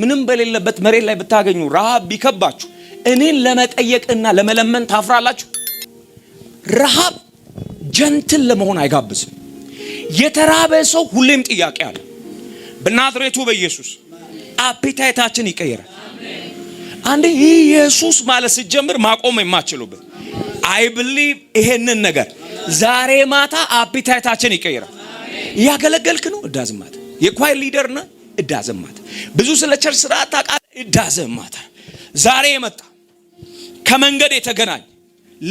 ምንም በሌለበት መሬት ላይ ብታገኙ ረሃብ ቢከባችሁ እኔን ለመጠየቅና ለመለመን ታፍራላችሁ? ረሃብ ጀንትል ለመሆን አይጋብዝም። የተራበ ሰው ሁሌም ጥያቄ አለ። በናዝሬቱ በኢየሱስ አፒታይታችን ይቀየራል። አንዴ ኢየሱስ ማለት ሲጀምር ማቆም የማትችሉበት አይ ብሊቭ ይሄንን ነገር ዛሬ ማታ አፒታይታችን ይቀየራል። ያገለገልክ ነው እዳዝማት የኳይ ሊደር ነው እዳዝማት ብዙ ስለ ቸርች ስርዓት ታውቃለህ እዳዝማት ዛሬ የመጣ ከመንገድ የተገናኝ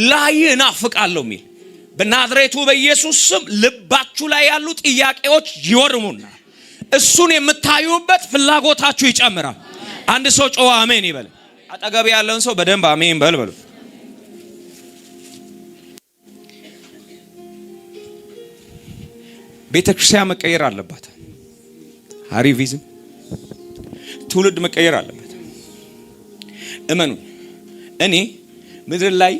ላይ እናፍቃለሁ የሚል በናዝሬቱ በኢየሱስ ስም ልባችሁ ላይ ያሉ ጥያቄዎች ይወርሙና እሱን የምታዩበት ፍላጎታችሁ ይጨምራል። አንድ ሰው ጮህ አሜን ይበል። አጠገብ ያለውን ሰው በደንብ አሜን በል በሉ። ቤተክርስቲያን መቀየር አለባት። ሃሪቪዝም ትውልድ መቀየር አለበት። እመኑ እኔ ምድር ላይ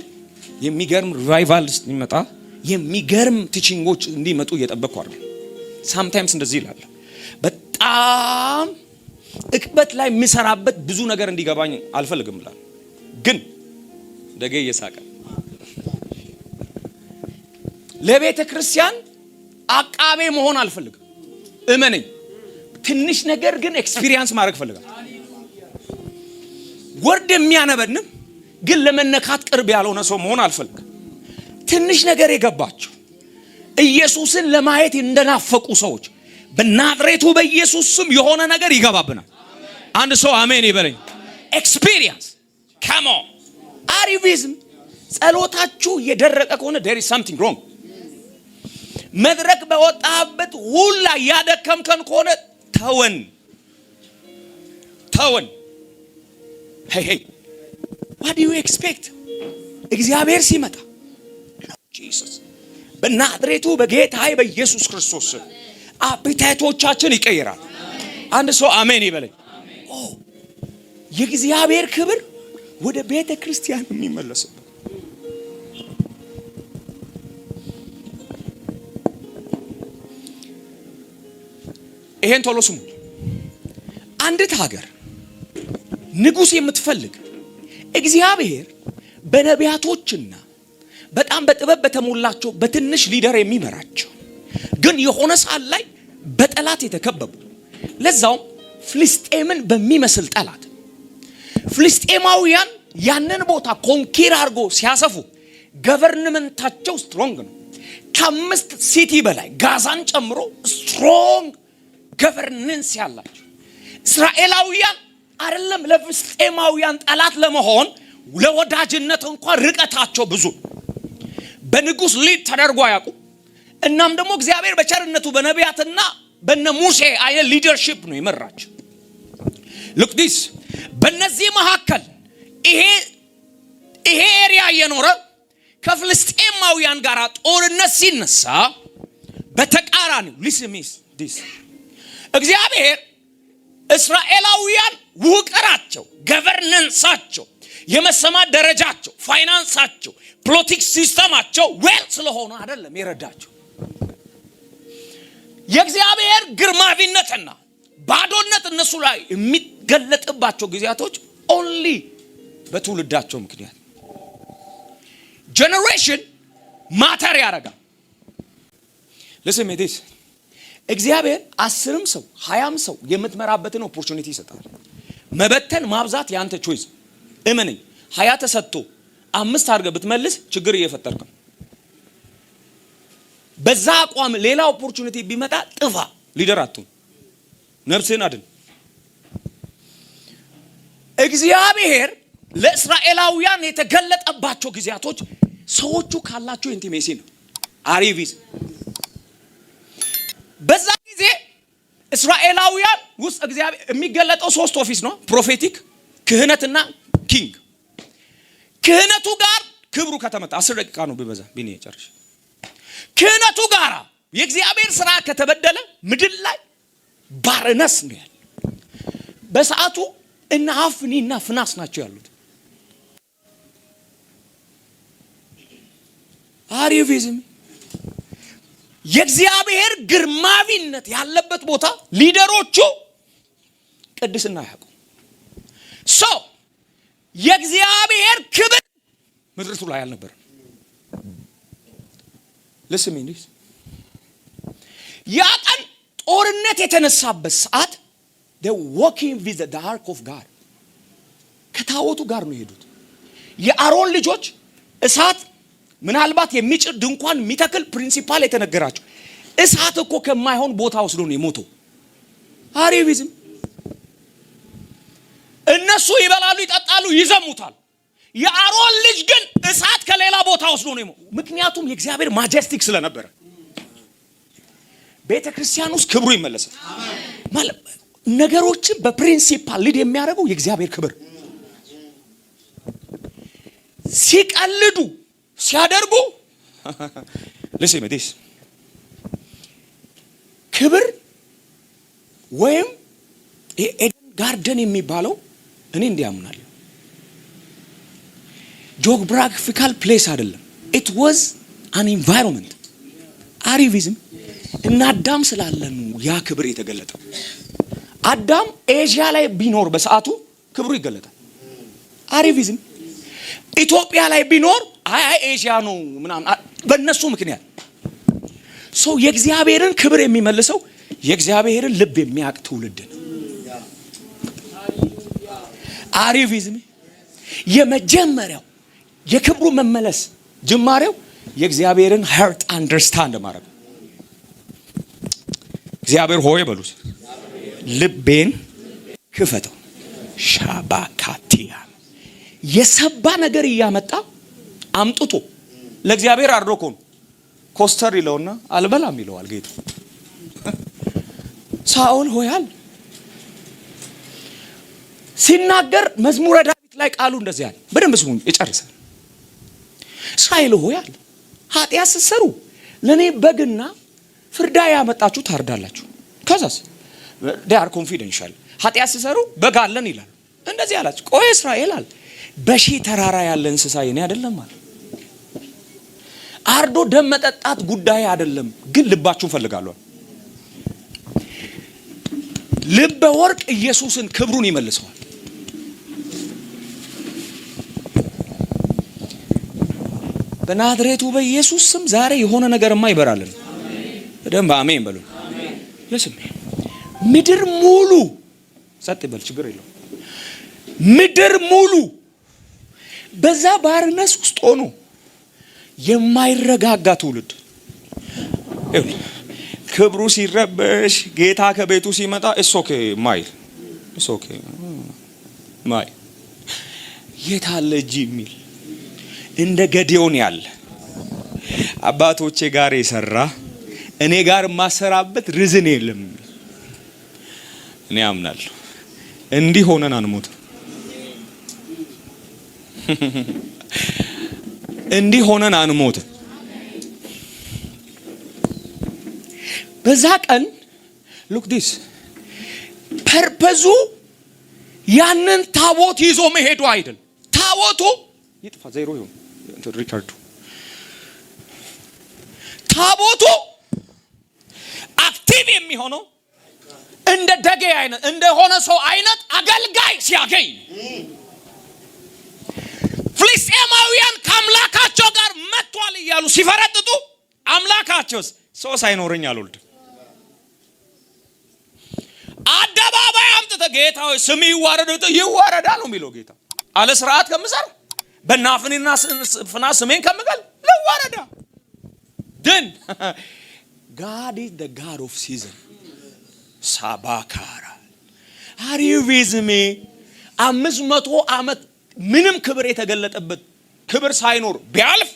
የሚገርም ሪቫይቫል እንዲመጣ የሚገርም ቲቺንጎች እንዲመጡ እየጠበቅኩ አይደል። ሳምታይምስ እንደዚህ ይላል። በጣም እቅበት ላይ የሚሰራበት ብዙ ነገር እንዲገባኝ አልፈልግም ይላል። ግን ደገ እየሳቀ ለቤተ ክርስቲያን አቃቤ መሆን አልፈልግም። እመነኝ ትንሽ ነገር ግን ኤክስፒሪየንስ ማድረግ ፈልጋለሁ። ወርድ የሚያነበንም ግን ለመነካት ቅርብ ያልሆነ ሰው መሆን አልፈልግም። ትንሽ ነገር የገባቸው ኢየሱስን ለማየት እንደናፈቁ ሰዎች በናዝሬቱ በኢየሱስ ስም የሆነ ነገር ይገባብናል። አንድ ሰው አሜን ይበለኝ። ኤክስፒሪየንስ ካም ኦን አሪቪዝም ጸሎታችሁ የደረቀ ከሆነ there is something wrong። መድረክ በወጣበት ሁላ ያደከምከን ከሆነ ተወን hey what do you expect? እግዚአብሔር ሲመጣ Jesus በናዝሬቱ በጌታዬ በኢየሱስ ክርስቶስ አፒታይቶቻችን ይቀየራል። አንድ ሰው አሜን ይበለኝ። የእግዚአብሔር ክብር ወደ ቤተ ክርስቲያን የሚመለስበት ይሄን ቶሎ ስሙ። አንዲት ሀገር ንጉስ የምትፈልግ እግዚአብሔር በነቢያቶችና በጣም በጥበብ በተሞላቸው በትንሽ ሊደር የሚመራቸው ግን የሆነ ሰዓት ላይ በጠላት የተከበቡ ለዛውም ፍልስጤምን በሚመስል ጠላት ፍልስጤማውያን ያንን ቦታ ኮንኪር አድርጎ ሲያሰፉ ገቨርንመንታቸው ስትሮንግ ነው። ከአምስት ሲቲ በላይ ጋዛን ጨምሮ ስትሮንግ ገቨርነንስ ያላቸው እስራኤላውያን አይደለም ለፍልስጤማውያን ጠላት ለመሆን ለወዳጅነት እንኳን ርቀታቸው ብዙ በንጉስ ሊድ ተደርጎ ያቁ። እናም ደግሞ እግዚአብሔር በቸርነቱ በነቢያትና በነ ሙሴ አይነት ሊደርሺፕ ነው የመራቸው። look this በእነዚህ መካከል ይሄ ኤሪያ የኖረ ከፍልስጤማውያን ጋር ጦርነት ሲነሳ በተቃራኒው listen this እግዚአብሔር እስራኤላውያን ውቅራቸው ገቨርነንሳቸው የመሰማት ደረጃቸው ፋይናንሳቸው ፖለቲክስ ሲስተማቸው ዌል ስለሆነ አይደለም የረዳቸው። የእግዚአብሔር ግርማዊነትና ባዶነት እነሱ ላይ የሚገለጥባቸው ጊዜያቶች ኦንሊ በትውልዳቸው ምክንያት ጄኔሬሽን ማተር ያደርጋል። listen this እግዚአብሔር 10ም ሰው 20ም ሰው የምትመራበትን ኦፖርቹኒቲ ይሰጣል። መበተን ማብዛት ያንተ ቾይስ። እመነኝ 20 ተሰጥቶ 5 አድርገህ ብትመልስ ችግር እየፈጠርክ ነው። በዛ አቋም ሌላ ኦፖርቹኒቲ ቢመጣ ጥፋ ሊደር አትሁን። ነፍስህን አድን። እግዚአብሔር ለእስራኤላውያን የተገለጠባቸው ጊዜያቶች ሰዎቹ ካላቸው ኢንቲሜሲ ነው። አሪቪዝ በዛ ጊዜ እስራኤላውያን ውስጥ እግዚአብሔር የሚገለጠው 3 ኦፊስ ነው። ፕሮፌቲክ፣ ክህነትና ኪንግ። ክህነቱ ጋር ክብሩ ከተመጣ 10 ደቂቃ ነው ቢበዛ ቢኔ ጨርሽ። ክህነቱ ጋር የእግዚአብሔር ስራ ከተበደለ ምድር ላይ ባርነስ ነው ያለ። በሰዓቱ እና አፍኒና ፍናስ ናቸው ያሉት። አሪቪዝም የእግዚአብሔር ግርማዊነት ያለበት ቦታ ሊደሮቹ ቅድስና ያውቁ። ሰው የእግዚአብሔር ክብር ምድርቱ ላይ አልነበረም። ለስሜ እንዲህ ያ ቀን ጦርነት የተነሳበት ሰዓት they walking with the ark of God ከታቦቱ ጋር ነው የሄዱት። የአሮን ልጆች እሳት ምናልባት የሚጭር ድንኳን የሚተክል ፕሪንሲፓል የተነገራቸው እሳት እኮ ከማይሆን ቦታ ወስዶ ነው የሞተው። አሪቪዝም እነሱ ይበላሉ፣ ይጠጣሉ፣ ይዘሙታል። የአሮን ልጅ ግን እሳት ከሌላ ቦታ ወስዶ ነው የሞተው። ምክንያቱም የእግዚአብሔር ማጀስቲክ ስለነበረ ቤተ ክርስቲያን ውስጥ ክብሩ ይመለሳል። ማለት ነገሮችን በፕሪንሲፓል ሊድ የሚያደርገው የእግዚአብሔር ክብር። ሲቀልዱ ሲያደርጉ ለዚህ መዲስ ክብር ወይም ኤደን ጋርደን የሚባለው እኔ እንዲያምናለሁ ጂኦግራፊካል ፕሌስ አይደለም። it was an environment አሪቪዝም እና አዳም ስላለን ያ ክብር የተገለጠው። አዳም ኤዥያ ላይ ቢኖር በሰዓቱ ክብሩ ይገለጣል። አሪቪዝም ኢትዮጵያ ላይ ቢኖር አይ ኤዥያ ነው ምናምን በእነሱ ምክንያት ሰው የእግዚአብሔርን ክብር የሚመልሰው የእግዚአብሔርን ልብ የሚያውቅ ትውልድ ነው። አሪቪዝም የመጀመሪያው የክብሩ መመለስ ጅማሬው የእግዚአብሔርን heart understand ማድረግ። እግዚአብሔር ሆይ በሉት ልቤን ክፈተው። ሻባካቲያ የሰባ ነገር እያመጣ አምጥቶ ለእግዚአብሔር አድርጎ ኮስተር ይለውና አልበላም ይለዋል ጌታ። ሳኦል ሆያል ሲናገር መዝሙረ ዳዊት ላይ ቃሉ እንደዚህ ያለ በደንብ ስሙኝ ይጨርሳል። እስራኤል ሆያል ኃጢአት ስትሰሩ ለኔ በግና ፍርዳ ያመጣችሁ ታርዳላችሁ። ከዛስ they are confidential ኃጢአት ስትሰሩ በግ አለን ይላል። እንደዚህ አላችሁ። ቆይ እስራኤል አለ በሺ ተራራ ያለ እንስሳ የኔ አይደለም አለ። አርዶ ደም መጠጣት ጉዳይ አይደለም፣ ግን ልባችሁን ፈልጋለሁ። ልበ ወርቅ ኢየሱስን ክብሩን ይመልሰዋል። በናዝሬቱ በኢየሱስ ስም ዛሬ የሆነ ነገርማ ይበራልን። በደንብ አሜን በሉ። ለስም ምድር ሙሉ ሰጥ ይበል ችግር የለው። ምድር ሙሉ በዛ ባርነስ ውስጥ ሆኖ የማይረጋጋ ትውልድ ክብሩ ሲረበሽ ጌታ ከቤቱ ሲመጣ እሶኬ ማይ እሶኬ ማይ የታለ እጅ የሚል እንደ ገዴዮን ያለ አባቶቼ ጋር የሰራ እኔ ጋር ማሰራበት ርዝን የለም። እኔ አምናለሁ እንዲህ ሆነን አንሞት፣ እንዲህ ሆነን አንሞት። በዛ ቀን ሉክ ዲስ ፐርፐዙ ያንን ታቦት ይዞ መሄዱ አይደል። ታቦቱ ይጥፋ ዜሮ ይሁን ሪካርዱ። ታቦቱ አክቲቭ የሚሆነው እንደ ደጌ አይነት እንደሆነ ሰው አይነት አገልጋይ ሲያገኝ፣ ፍልስጤማውያን ከአምላካቸው ጋር መጥቷል እያሉ ሲፈረጥጡ አምላካቸውስ ሰው ሳይኖረኝ አልወልድም አደባባይ አምጥተ ጌታ ሆይ ስም ይዋረዳል ነው የሚለው ጌታ። አለ ስርዓት ከምሰር በናፍንና ፍና ስሜን ከምገል ለዋረዳ ግን God is the God of season ሳባካራ አሪቪዝሜ 500 ዓመት ምንም ክብር የተገለጠበት ክብር ሳይኖር ቢያልፍ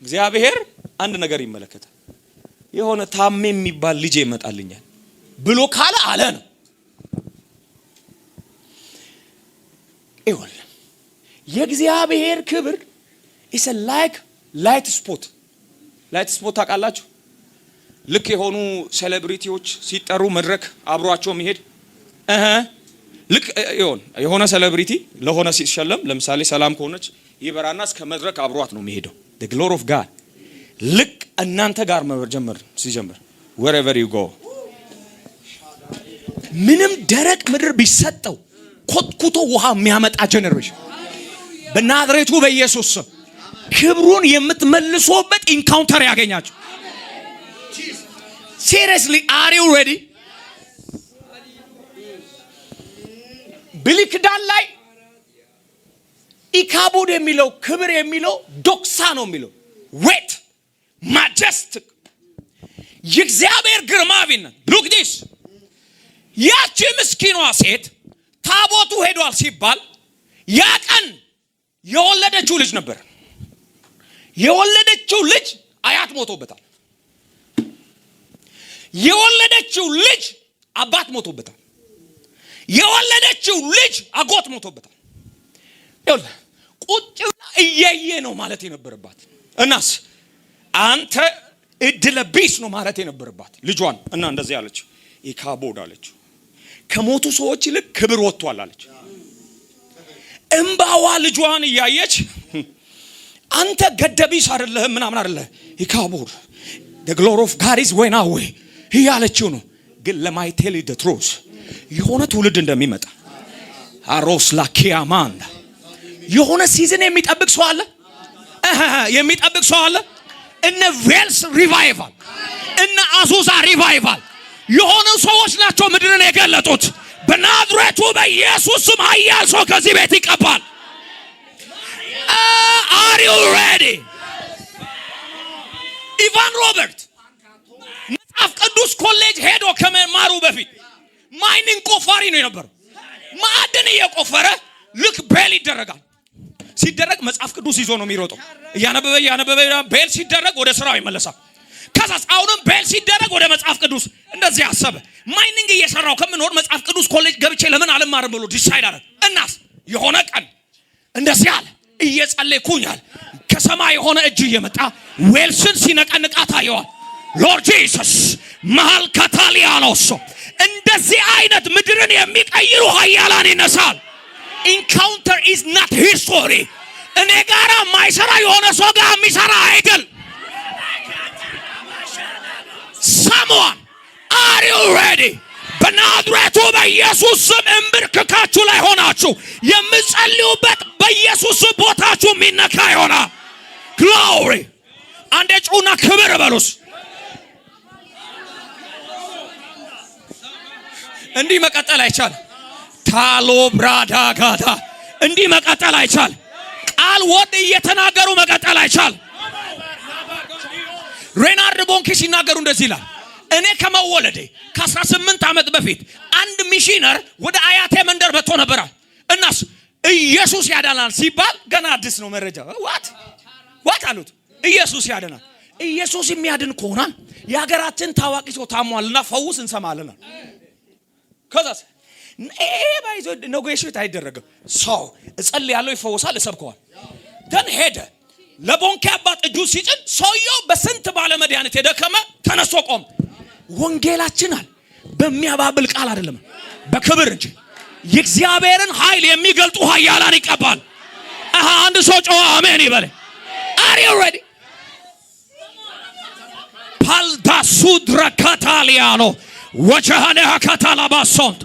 እግዚአብሔር አንድ ነገር ይመለከታል። የሆነ ታሜ የሚባል ልጅ ይመጣልኛል ብሎ ካለ አለ ነው። ይወል የእግዚአብሔር ክብር is a like light spot ታውቃላችሁ? ልክ የሆኑ ሴሌብሪቲዎች ሲጠሩ መድረክ አብሯቸው መሄድ ልክ የሆነ ሴሌብሪቲ ለሆነ ሲሸለም ለምሳሌ ሰላም ከሆነች ይበራና እስከ መድረክ አብሯት ነው የሚሄደው። the glory of God ልክ እናንተ ጋር መጀመር ሲጀምር wherever you go ምንም ደረቅ ምድር ቢሰጠው ኮትኩቶ ውሃ የሚያመጣ ጀነሬሽን በናዝሬቱ በኢየሱስ ስም ክብሩን የምትመልሱበት ኢንካውንተር ያገኛችሁ። Seriously, are you ready? ብሉይ ኪዳን ላይ ኢካቦድ የሚለው ክብር የሚለው ዶክሳ ነው የሚለው ዌት ማጀስቲክ የእግዚአብሔር ግርማዊነት። ሉክ ዲስ ያቺ ምስኪኗ ሴት ታቦቱ ሄዷል ሲባል ያ ቀን የወለደችው ልጅ ነበር። የወለደችው ልጅ አያት ሞቶበታል። የወለደችው ልጅ አባት ሞቶበታል። የወለደችው ልጅ አጎት ሞቶበታል። ይኸውልህ ቁጭ ብላ እያየ ነው ማለት የነበረባት እናስ አንተ እድለ ቢስ ነው ማለት የነበረባት ልጇን እና እንደዚህ አለች። ኢካቦድ አለች ከሞቱ ሰዎች ይልቅ ክብር ወጥቷል አለች። እምባዋ ልጇን እያየች አንተ ገደቢስ አይደለህ ምናምን አይደለህ ኢካቦድ the glory of God is when away ያለችው ነው። ግን ለማይቴል the truth የሆነ ትውልድ እንደሚመጣ አሮስ ላኪያማን የሆነ ሲዝን የሚጠብቅ ሰው አለ። የሚጠብቅ ሰው አለ። እነ ቬልስ ሪቫይቫል እነ አዙዛ ሪቫይቫል የሆኑ ሰዎች ናቸው ምድርን የገለጡት። በናዝሬቱ በኢየሱስ ስም ኃያል ሰው ከዚህ ቤት ይቀባል። Are you ready? ኢቫን ሮበርት መጽሐፍ ቅዱስ ኮሌጅ ሄዶ ከመማሩ በፊት ማይኒንግ ቆፋሪ ነው የነበረው። ማዕድን እየቆፈረ ልክ ቤል ይደረጋል። ሲደረግ መጽሐፍ ቅዱስ ይዞ ነው የሚሮጠው። ያነበበ ቤል ሲደረግ ወደ ስራው ይመለሳል። ከዛስ አሁንም ቤል ሲደረግ ወደ መጽሐፍ ቅዱስ እንደዚህ አሰበ። ማይኒንግ እየሰራው ከምኖር መጽሐፍ ቅዱስ ኮሌጅ ገብቼ ለምን አልማርም ብሎ ዲሳይድ አደረገ። እናስ የሆነ ቀን እንደዚህ አለ እየጸለይኩኛል ከሰማይ የሆነ እጅ እየመጣ ዌልስን ሲነቀንቃ ታየዋል። ሎርድ ጂሰስ መሃል ካታሊያኖስ እንደዚህ አይነት ምድርን የሚቀይሩ ኃያላን ይነሳል። ኢንካውንተር ኢዝ ናት ሂስቶሪ። እኔ ጋራ ማይሰራ የሆነ ሰው ጋር የሚሰራ አይደል። Someone, are you ready? በናዝሬቱ በኢየሱስ ስም እንብርክካችሁ ላይ ሆናችሁ የምጸልዩበት በኢየሱስ ስም ቦታችሁ የሚነካ ይሆናል። ግሎሪ አንዴ ጩና ክብር በሉስ። እንዲህ መቀጠል አይቻል። ታሎ ብራዳ ጋታ እንዲህ መቀጠል አይቻል። ቃል ወድ እየተናገሩ መቀጠል አይቻል። ሬናርድ ቦንኬ ሲናገሩ እንደዚህ ይላል። እኔ ከመወለዴ ከ18 ዓመት በፊት አንድ ሚሽነር ወደ አያቴ መንደር መጥቶ ነበር። እናስ ኢየሱስ ያዳናል ሲባል ገና አዲስ ነው መረጃ። ዋት አሉት። ኢየሱስ ያዳናል። ኢየሱስ የሚያድን ከሆነ የሀገራችን ታዋቂ ሰው ታሟልና ፈውስ እንሰማለን። ከዛስ ባይዞ ኔጎሽት አይደረግም። ሰው እጸልያለሁ ይፈወሳል እሰብከዋል። ደን ሄደ ለቦንኬ አባት እጁ ሲጭን ሰውየው በስንት ባለ መድኃኒት የደከመ ተነስቶ ቆም። ወንጌላችን አለ በሚያባብል ቃል አይደለም በክብር እንጂ የእግዚአብሔርን ኃይል የሚገልጡ ኃያላን ይቀባል። አንድ ሰው ጮኸ አሜን ይበል። Are you ready? ፓልዳሱድራካታሊያኖ ወጀሃነ ካታላባሶንት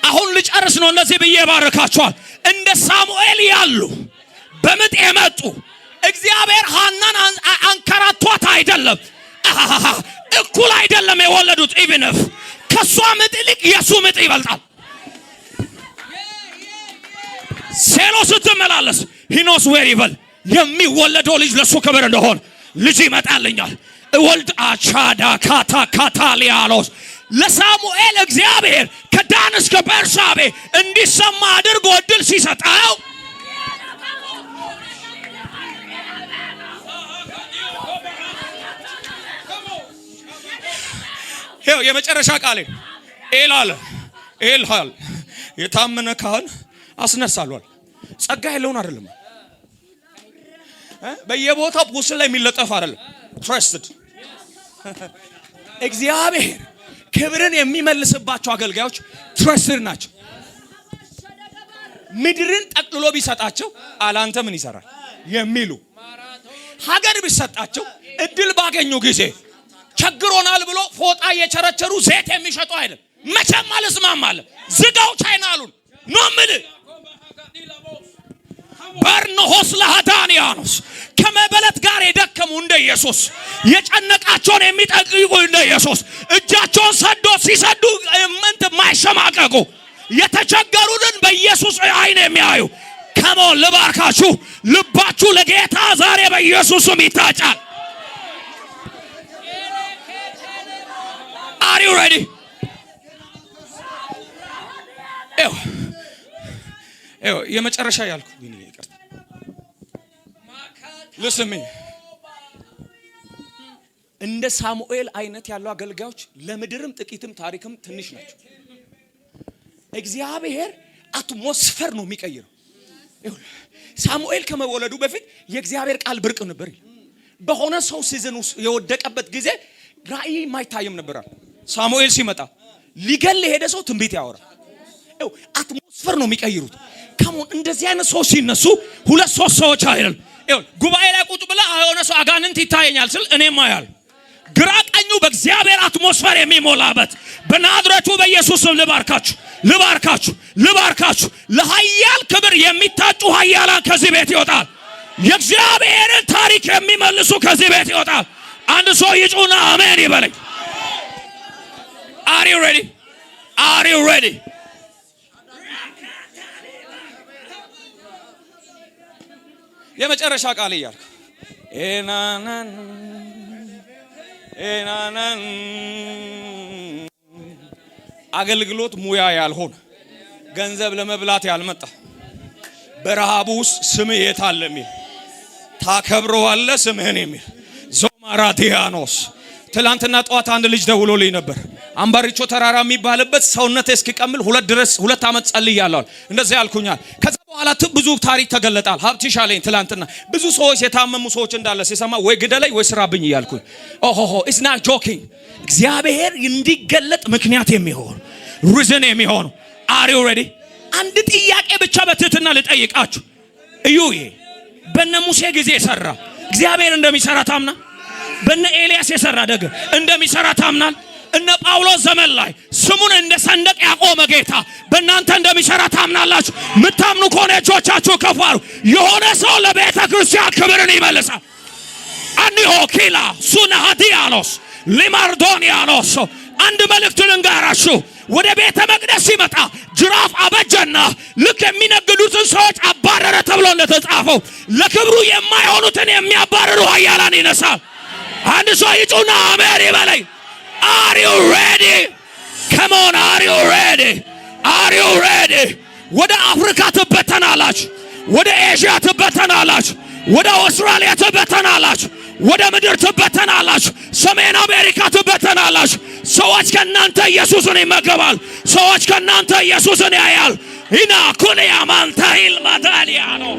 አሁን ልጨርስ ነው። እነዚህ ብዬ ባረካቸዋል። እንደ ሳሙኤል ያሉ በምጥ የመጡ እግዚአብሔር ሐናን አንከራቷት አይደለም። እኩል አይደለም የወለዱት። ኢቭንፍ ከሷ ምጥ ይልቅ የሱ ምጥ ይበልጣል። ሴሎ ስትመላለስ ሂኖስ ዌር ይበል የሚወለደው ልጅ ለሱ ክብር እንደሆነ ልጅ ይመጣልኛል ወልድ አቻዳ ካታሊያኖስ ለሳሙኤል እግዚአብሔር ከዳን እስከ ቤርሳቤ እንዲሰማ አድርጎ እድል ሲሰጣው ይኸው የመጨረሻ ቃሌ ኤልሃል የታመነ ካህን አስነሳሏል። ጸጋ ያለውን አይደለም በየቦታው ፑስል ላይ የሚለጠፍ አይደለም። ትረስትድ እግዚአብሔር ክብርን የሚመልስባቸው አገልጋዮች ትረስትድ ናቸው። ምድርን ጠቅልሎ ቢሰጣቸው አላንተ ምን ይሰራል የሚሉ ሀገር ቢሰጣቸው እድል ባገኙ ጊዜ ቸግሮናል ብሎ ፎጣ የቸረቸሩ ዘይት የሚሸጡ አይደል። መቼም አልስማማለም። ዝጋው ቻይናሉን ነው የምልህ። በርኖሆስ ለሃዳንያኖስ ከመበለት ጋር የደከሙ እንደ ኢየሱስ የጨነቃቸውን የሚጠይቁ እንደ ኢየሱስ እጃቸውን ሲሰዱ ማይሸማቀቁ የተቸገሩትን በኢየሱስ አይን የሚያዩ ከሞን ልባርካችሁ። ልባችሁ ለጌታ ዛሬ በኢየሱስም ይታጫል። Are you ready? የመጨረሻ ያልኩ ይቅርታ ልስሚ። እንደ ሳሙኤል አይነት ያሉ አገልጋዮች ለምድርም ጥቂትም ታሪክም ትንሽ ናቸው። እግዚአብሔር አትሞስፌር ነው የሚቀይረው። ሳሙኤል ከመወለዱ በፊት የእግዚአብሔር ቃል ብርቅ ነበር። በሆነ ሰው ሲዝን ውስጥ የወደቀበት ጊዜ ራእይ ማይታየም ነበር። ሳሙኤል ሲመጣ ሊገል ሄደ ሰው ትንቢት ያወራ። አትሞስፌር ነው የሚቀይሩት። ከሞን እንደዚህ አይነት ሰው ሲነሱ ሁለት ሶስት ሰዎች አይደል ጉባኤ ላይ ቁጭ ብለ የሆነ ሰው አጋንንት ይታየኛል ስል እኔም አያል ግራ ቀኙ በእግዚአብሔር አትሞስፌር የሚሞላበት በናዝሬቱ በኢየሱስም ልባርካችሁ። ለኃያል ክብር የሚታጩ ኃያላን ከዚህ ቤት ይወጣል። የእግዚአብሔርን ታሪክ የሚመልሱ ከዚህ ቤት ይወጣል። አንድ ሰው ይጩና አሜን ይበለኝ። Are you ready? የመጨረሻ ቃል እያልኩ አገልግሎት ሙያ ያልሆነ ገንዘብ ለመብላት ያልመጣ በረሃቡ ውስጥ ስምህ የት አለ የሚል ታከብረዋለህ ስምህን የሚል ዞማራዲያኖስ። ትላንትና ጠዋት አንድ ልጅ ደውሎልኝ ነበር። አምባሪቾ ተራራ የሚባልበት ሰውነት እስኪቀምል 2 ዓመት ጸልያለሁ። እንደዚህ ያልኩኛል። ከዛ በኋላ ብዙ ታሪክ ተገለጣል። ሀብት ይሻለኝ። ትላንትና ብዙ ሰዎች የታመሙ ሰዎች እንዳለ ሲሰማ ወይ ግደለኝ ወይ ስራብኝ እያልኩኝ ኢትስ ናት ጆኪንግ። እግዚአብሔር እንዲገለጥ ምክንያት የሚሆን ሪዝን የሚሆን አር ዩ ሬዲ? አንድ ጥያቄ ብቻ በትህትና ልጠይቃችሁ። እዩዬ በነ ሙሴ ጊዜ የሰራ እግዚአብሔር እንደሚሰራ ታምና? በነ ኤልያስ የሰራ ደግሞ እንደሚሰራ ታምናል? እነ ጳውሎስ ዘመን ላይ ስሙን እንደ ሰንደቅ ያቆመ ጌታ በእናንተ እንደሚሰራ ታምናላችሁ? ምታምኑ ከሆነ እጆቻችሁ ከፍ አድርጉ። የሆነ ሰው ለቤተ ክርስቲያን ክብርን ይመልሳል። አኒሆ ኪላ ሱናሃዲያኖስ ሊማርዶኒያኖስ አንድ መልእክት ልንገራችሁ። ወደ ቤተ መቅደስ ሲመጣ ጅራፍ አበጀና ልክ የሚነግዱትን ሰዎች አባረረ ተብሎ እንደተጻፈው ለክብሩ የማይሆኑትን የሚያባርሩ ኃያላን ይነሳል። አንድ ሰው ይጩና አሜን ይበለኝ። Are you ready? Come on, are you ready? Are you ready? ወደ አፍሪካ ትበተናላችሁ፣ ወደ ኤዥያ ትበተናላችሁ፣ ወደ አውስትራሊያ ትበተናላችሁ፣ ወደ ምድር ትበተናላችሁ፣ ሰሜን አሜሪካ ትበተናላችሁ። ሰዎች ከናንተ ኢየሱስን ይመገባል። ሰዎች ከናንተ ኢየሱስን ያያል። ኢና ኩሊያ ማንታሂል ማዳሊያ ነው